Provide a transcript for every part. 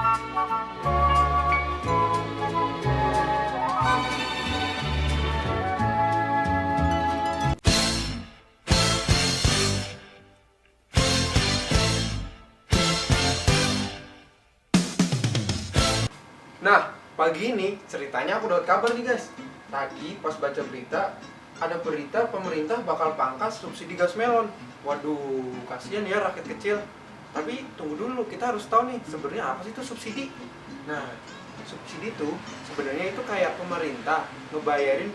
Nah, pagi ini ceritanya aku dapat kabar nih guys. Tadi pas baca berita, ada berita pemerintah bakal pangkas subsidi gas melon. Waduh, kasihan ya rakyat kecil. Tapi tunggu dulu, kita harus tahu nih sebenarnya apa sih itu subsidi. Nah, subsidi itu sebenarnya itu kayak pemerintah ngebayarin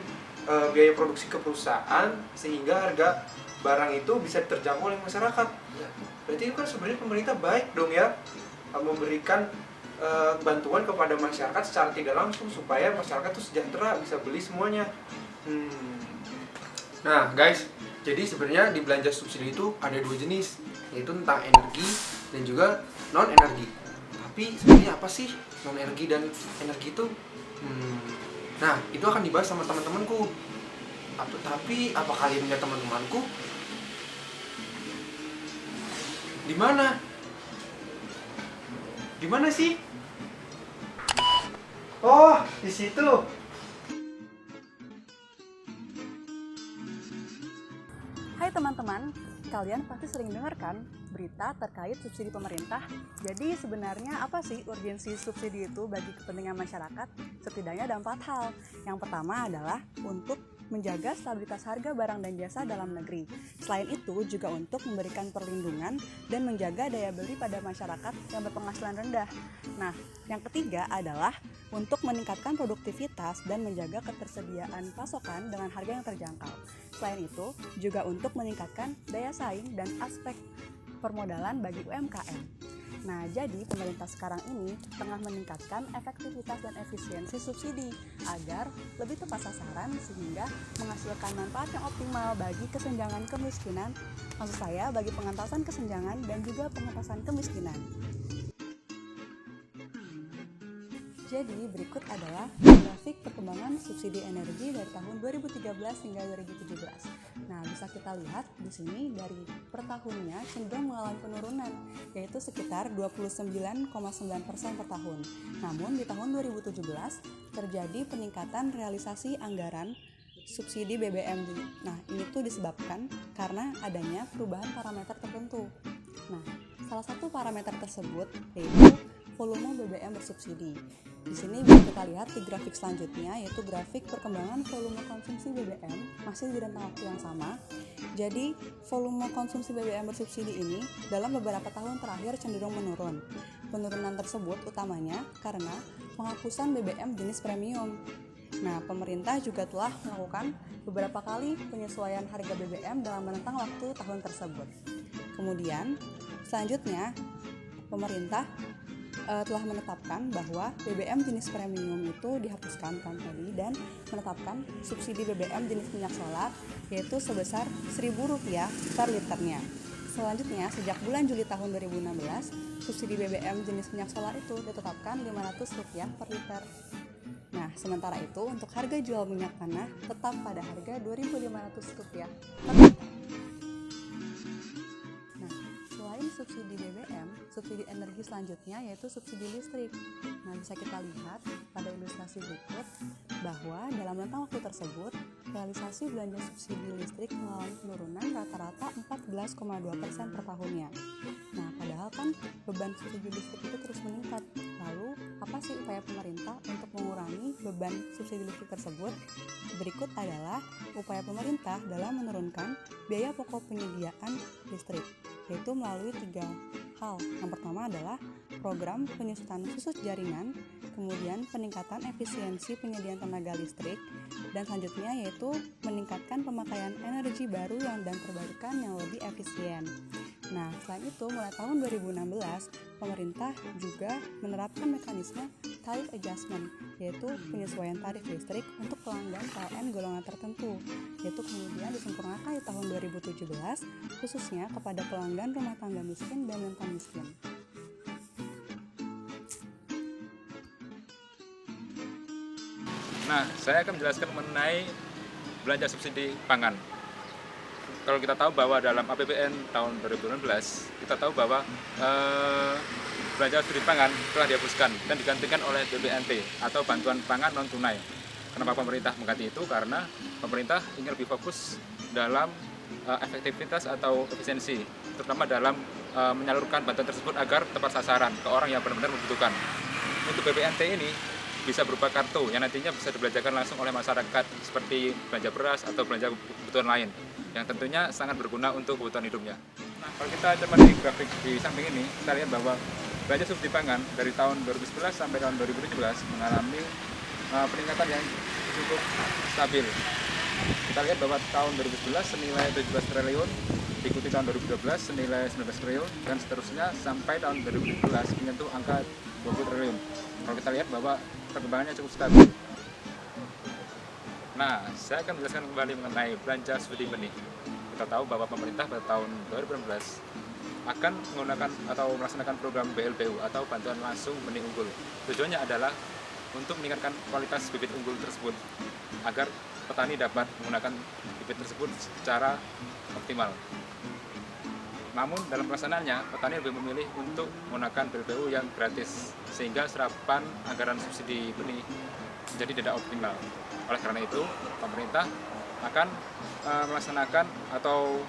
biaya produksi ke perusahaan sehingga harga barang itu bisa terjangkau oleh masyarakat. Berarti itu kan sebenarnya pemerintah baik dong ya, memberikan bantuan kepada masyarakat secara tidak langsung supaya masyarakat itu sejahtera, bisa beli semuanya. Nah guys, jadi sebenarnya di belanja subsidi itu ada dua jenis, yaitu tentang energi dan juga non energi. Tapi sebenarnya apa sih non energi dan energi itu? Nah itu akan dibahas sama teman-temanku. Tapi apa kalian punya teman-temanku? Di mana? Di mana sih? Oh, di situ. Hai teman-teman, kalian pasti sering dengar kan berita terkait subsidi pemerintah. Jadi sebenarnya apa sih urgensi subsidi itu bagi kepentingan masyarakat? Setidaknya ada 4 hal. Yang pertama adalah untuk menjaga stabilitas harga barang dan jasa dalam negeri. Selain itu juga untuk memberikan perlindungan dan menjaga daya beli pada masyarakat yang berpenghasilan rendah. Nah, yang ketiga adalah untuk meningkatkan produktivitas dan menjaga ketersediaan pasokan dengan harga yang terjangkau. Selain itu juga untuk meningkatkan daya saing dan aspek permodalan bagi UMKM. Nah, jadi pemerintah sekarang ini tengah meningkatkan efektivitas dan efisiensi subsidi agar lebih tepat sasaran sehingga menghasilkan manfaat yang optimal bagi kesenjangan kemiskinan, maksud saya bagi pengentasan kesenjangan dan juga pengentasan kemiskinan. Jadi berikut adalah grafik perkembangan subsidi energi dari tahun 2013 hingga 2017. Nah, bisa kita lihat di sini dari per tahunnya cenderung mengalami penurunan, yaitu sekitar 29,9% per tahun. Namun di tahun 2017 terjadi peningkatan realisasi anggaran subsidi BBM. Nah, ini tuh disebabkan karena adanya perubahan parameter tertentu. Nah, salah satu parameter tersebut yaitu volume BBM bersubsidi. Di sini bisa kita lihat di grafik selanjutnya, yaitu grafik perkembangan volume konsumsi BBM masih di rentang waktu yang sama. Jadi volume konsumsi BBM bersubsidi ini dalam beberapa tahun terakhir cenderung menurun. Penurunan tersebut utamanya karena penghapusan BBM jenis premium. Nah, pemerintah juga telah melakukan beberapa kali penyesuaian harga BBM dalam rentang waktu tahun tersebut. Kemudian selanjutnya pemerintah telah menetapkan bahwa BBM jenis premium itu dihapuskan kan tadi dan menetapkan subsidi BBM jenis minyak solar yaitu sebesar Rp1.000 per liternya. Selanjutnya, sejak bulan Juli tahun 2016, subsidi BBM jenis minyak solar itu ditetapkan Rp500 per liter. Nah, sementara itu untuk harga jual minyak tanah tetap pada harga Rp2.500 per liter. Subsidi BBM, subsidi energi selanjutnya yaitu subsidi listrik. Nah, bisa kita lihat pada ilustrasi berikut bahwa dalam rentang waktu tersebut, realisasi belanja subsidi listrik mengalami penurunan rata-rata 14,2% per tahunnya. Nah, padahal kan beban subsidi listrik itu terus meningkat. Lalu, apa sih upaya pemerintah untuk mengurangi beban subsidi listrik tersebut? Berikut adalah upaya pemerintah dalam menurunkan biaya pokok penyediaan listrik, yaitu melalui 3 hal. Yang pertama adalah program penyusutan khusus jaringan, kemudian peningkatan efisiensi penyediaan tenaga listrik, dan selanjutnya yaitu meningkatkan pemakaian energi baru dan terbarukan yang lebih efisien. Nah, selain itu mulai tahun 2016, pemerintah juga menerapkan mekanisme tarif adjustment, yaitu penyesuaian tarif listrik untuk pelanggan PLN golongan tertentu, yaitu kemudian disempurnakan di tahun 2017, khususnya kepada pelanggan rumah tangga miskin dan rentan miskin. Nah, saya akan menjelaskan mengenai belanja subsidi pangan. Kalau kita tahu bahwa dalam APBN tahun 2019, kita tahu bahwa belanja subsidi pangan telah dihapuskan dan digantikan oleh BPNT atau bantuan pangan non tunai. Kenapa pemerintah mengganti itu? Karena pemerintah ingin lebih fokus dalam efektivitas atau efisiensi, terutama dalam menyalurkan bantuan tersebut agar tepat sasaran ke orang yang benar-benar membutuhkan. Untuk BPNT ini bisa berupa kartu yang nantinya bisa dibelanjakan langsung oleh masyarakat seperti belanja beras atau belanja kebutuhan lain yang tentunya sangat berguna untuk kebutuhan hidupnya. Nah, kalau kita cermati grafik di samping ini, kita lihat bahwa belanja subsidi pangan dari tahun 2011 sampai tahun 2017 mengalami peningkatan yang cukup stabil. Kita lihat bahwa tahun 2011 senilai 17 triliun, diikuti tahun 2012 senilai 19 triliun, dan seterusnya sampai tahun 2017 menyentuh angka 20 triliun. Kalau kita lihat bahwa perkembangannya cukup stabil. Nah, saya akan menjelaskan kembali mengenai belanja subsidi benih. Kita tahu bahwa pemerintah pada tahun 2016 akan menggunakan atau melaksanakan program BLPU atau bantuan langsung benih unggul. Tujuannya adalah untuk meningkatkan kualitas bibit unggul tersebut agar petani dapat menggunakan bibit tersebut secara optimal. Namun dalam pelaksanaannya, petani lebih memilih untuk menggunakan BLPU yang gratis sehingga serapan anggaran subsidi benih menjadi tidak optimal. Oleh karena itu, pemerintah akan melaksanakan atau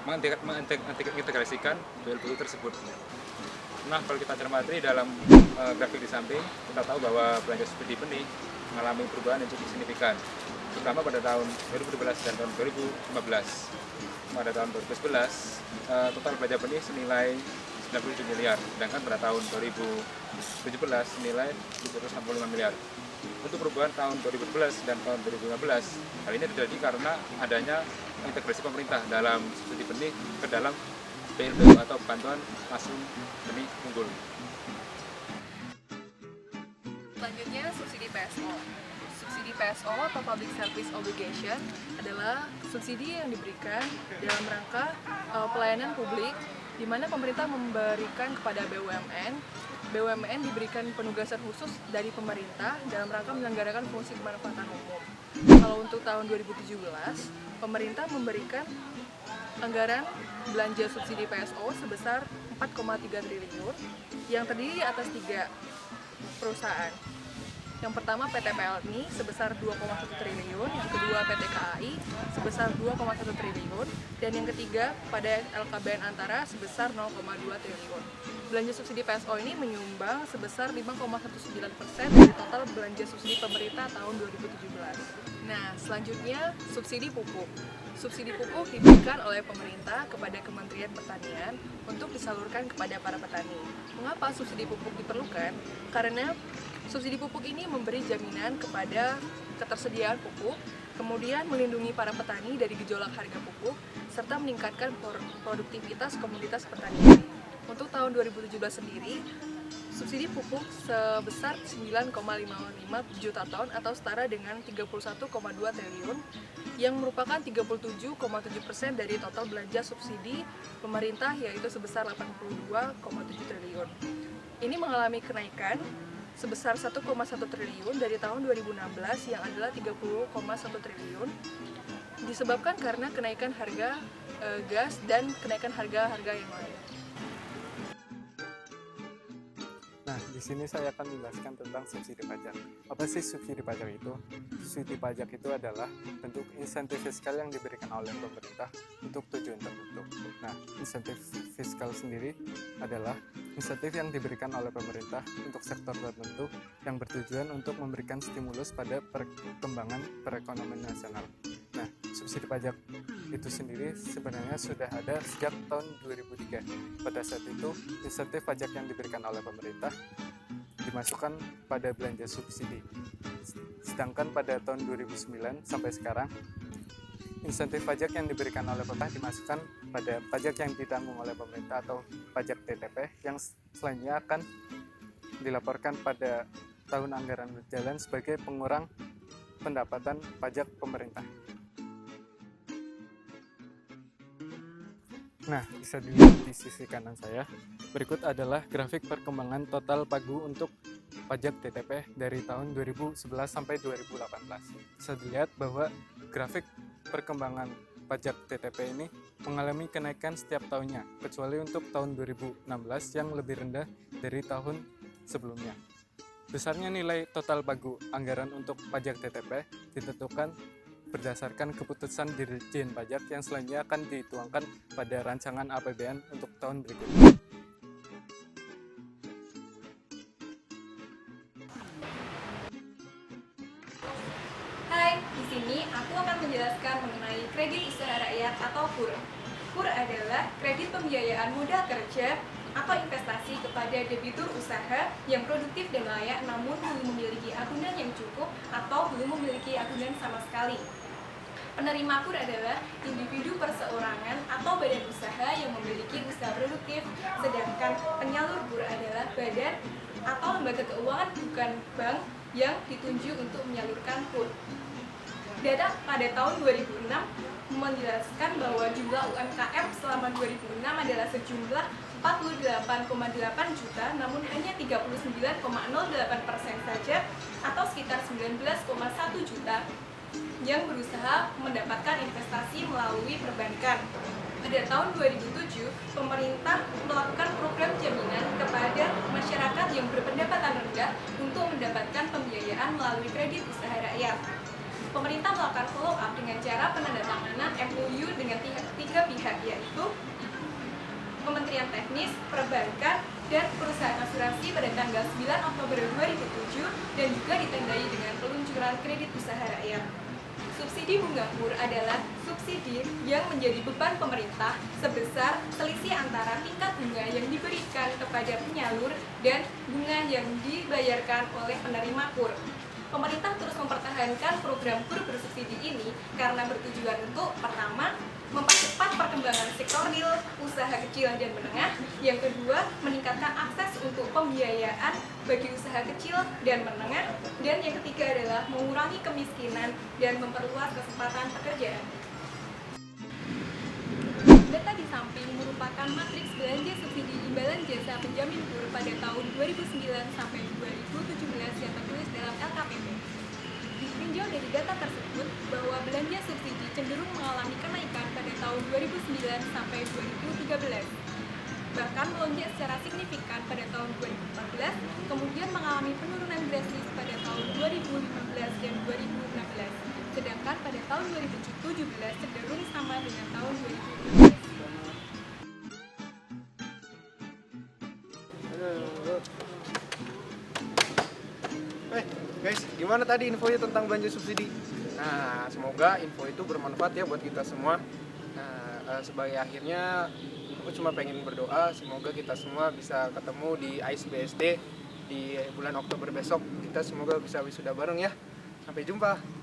mengintegrasikan BLPU tersebut. Nah, kalau kita cermati dalam grafik di samping, kita tahu bahwa belanja subsidi benih mengalami perubahan yang cukup signifikan, terutama pada tahun 2012 dan tahun 2015. Pada tahun 2011, total belanja benih senilai 97 miliar, sedangkan pada tahun 2017 senilai 765 miliar. Untuk perubahan tahun 2012 dan tahun 2015, hal ini terjadi karena adanya integrasi pemerintah dalam subsidi benih ke dalam BLPU atau bantuan langsung benih unggul. Selanjutnya, subsidi PSO. Subsidi PSO atau Public Service Obligation adalah subsidi yang diberikan dalam rangka pelayanan publik di mana pemerintah memberikan kepada BUMN. BUMN diberikan penugasan khusus dari pemerintah dalam rangka menyelenggarakan fungsi kemanfaatan umum. Kalau untuk tahun 2017, pemerintah memberikan anggaran belanja subsidi PSO sebesar 4,3 triliun yang terdiri atas 3 perusahaan. Yang pertama PT PLNI sebesar 2,1 triliun, yang kedua PT KAI sebesar 2,1 triliun, dan yang ketiga pada LKBN Antara sebesar 0,2 triliun. Belanja subsidi PSO ini menyumbang sebesar 5,19% dari total belanja subsidi pemerintah tahun 2017. Nah, selanjutnya subsidi pupuk. Subsidi pupuk diberikan oleh pemerintah kepada Kementerian Pertanian untuk disalurkan kepada para petani. Mengapa subsidi pupuk diperlukan? Karena subsidi pupuk ini memberi jaminan kepada ketersediaan pupuk, kemudian melindungi para petani dari gejolak harga pupuk, serta meningkatkan produktivitas komoditas pertanian. Untuk tahun 2017 sendiri, subsidi pupuk sebesar 9,55 juta ton atau setara dengan 31,2 triliun yang merupakan 37,7% dari total belanja subsidi pemerintah yaitu sebesar 82,7 triliun. Ini mengalami kenaikan sebesar 1,1 triliun dari tahun 2016 yang adalah 30,1 triliun disebabkan karena kenaikan harga gas dan kenaikan harga-harga yang lain. Nah, di sini saya akan menjelaskan tentang subsidi pajak. Apa sih subsidi pajak itu? Subsidi pajak itu adalah bentuk insentif fiskal yang diberikan oleh pemerintah untuk tujuan tertentu. Nah, insentif fiskal sendiri adalah insentif yang diberikan oleh pemerintah untuk sektor tertentu yang bertujuan untuk memberikan stimulus pada perkembangan perekonomian nasional. Nah, subsidi pajak itu sendiri sebenarnya sudah ada sejak tahun 2003. Pada saat itu, insentif pajak yang diberikan oleh pemerintah dimasukkan pada belanja subsidi. Sedangkan pada tahun 2009 sampai sekarang, insentif pajak yang diberikan oleh pemerintah dimasukkan pada pajak yang ditanggung oleh pemerintah atau pajak TTP yang selanjutnya akan dilaporkan pada tahun anggaran berjalan sebagai pengurang pendapatan pajak pemerintah. Nah, bisa dilihat di sisi kanan saya. Berikut adalah grafik perkembangan total pagu untuk pajak TTP dari tahun 2011 sampai 2018. Bisa dilihat bahwa grafik perkembangan pajak TTP ini mengalami kenaikan setiap tahunnya, kecuali untuk tahun 2016 yang lebih rendah dari tahun sebelumnya. Besarnya nilai total pagu anggaran untuk pajak TTP ditentukan berdasarkan keputusan Dirjen Pajak yang selanjutnya akan dituangkan pada rancangan APBN untuk tahun berikutnya. Hai, di sini aku akan menjelaskan mengenai kredit usaha rakyat atau KUR. KUR adalah kredit pembiayaan modal kerja atau investasi kepada debitur usaha yang produktif dan layak namun belum memiliki agunan yang cukup atau belum memiliki agunan sama sekali. Penerima KUR adalah individu perseorangan atau badan usaha yang memiliki usaha produktif, sedangkan penyalur KUR adalah badan atau lembaga keuangan bukan bank yang ditunjuk untuk menyalurkan KUR. Data pada tahun 2006 menjelaskan bahwa jumlah UMKM selama 2006 adalah sejumlah 48,8 juta, namun hanya 39,08% saja atau sekitar 19,1 juta yang berusaha mendapatkan investasi melalui perbankan. Pada tahun 2007, pemerintah melakukan program jaminan kepada masyarakat yang berpendapatan rendah untuk mendapatkan pembiayaan melalui kredit usaha rakyat. Pemerintah melakukan follow up dengan cara penandatanganan MOU dengan tiga pihak, yaitu Kementerian Teknis, Perbankan, dan Perusahaan Asuransi pada tanggal 9 Oktober 2007 dan juga ditandai dengan peluncuran kredit usaha rakyat. Subsidi bunga KUR adalah subsidi yang menjadi beban pemerintah sebesar selisih antara tingkat bunga yang diberikan kepada penyalur dan bunga yang dibayarkan oleh penerima KUR. Pemerintah terus mempertahankan program KUR bersubsidi ini karena bertujuan untuk pertama, mempercepat perkembangan sektor real, usaha kecil dan menengah. Yang kedua, meningkatkan akses untuk pembiayaan bagi usaha kecil dan menengah. Dan yang ketiga adalah mengurangi kemiskinan dan memperluas kesempatan pekerjaan. Data di samping merupakan matriks belanja subsidi imbalan jasa penjamin KUR pada tahun 2009 sampai 2017 yang tertulis dalam LKPP. Ditinjau dari data tersebut bahwa belanja subsidi cenderung mengalami kenaikan pada tahun 2009 sampai 2013. Bahkan melonjak secara signifikan pada tahun 2014, kemudian mengalami penurunan drastis pada tahun 2015 dan 2016. Sedangkan pada tahun 2017 cenderung sama dengan tahun 2015. Guys, gimana tadi infonya tentang belanja subsidi? Nah, semoga info itu bermanfaat ya buat kita semua. Nah, sebagai akhirnya aku cuma pengen berdoa semoga kita semua bisa ketemu di AIS BSD di bulan Oktober besok. Kita semoga bisa wisuda bareng ya. Sampai jumpa.